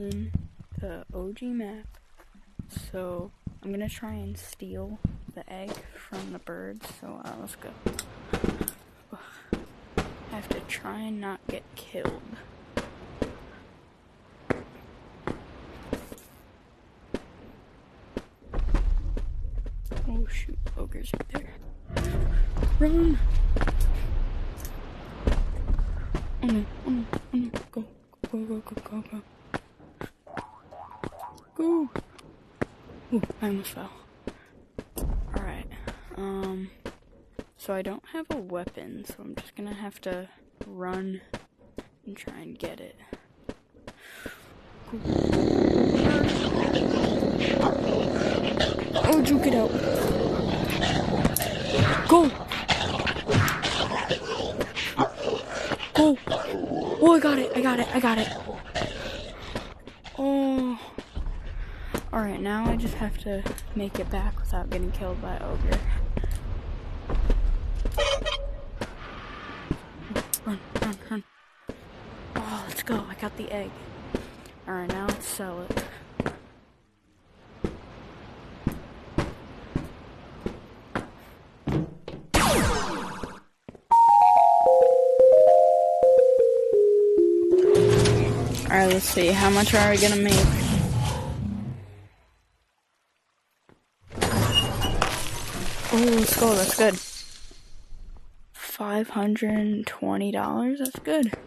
in the OG map. So I'm gonna try and steal the egg from the birds. So let's go. I have to try and not get killed. Oh shoot, ogre's right there. Run! Oh no, oh no, oh no, go, go, go, go, go, go. Go! Ooh, I almost fell. Alright, so I don't have a weapon, so I'm just gonna have to run and try and get it. Oh, juke it out. Go! Go! Oh, I got it, I got it, I got it. Oh. Alright, now I just have to make it back without getting killed by ogre. Run, run, run. Oh, let's go. I got the egg. Alright, now let's sell it. Alright, let's see. How much are we gonna make? Oh, let's go. That's good. $520. That's good.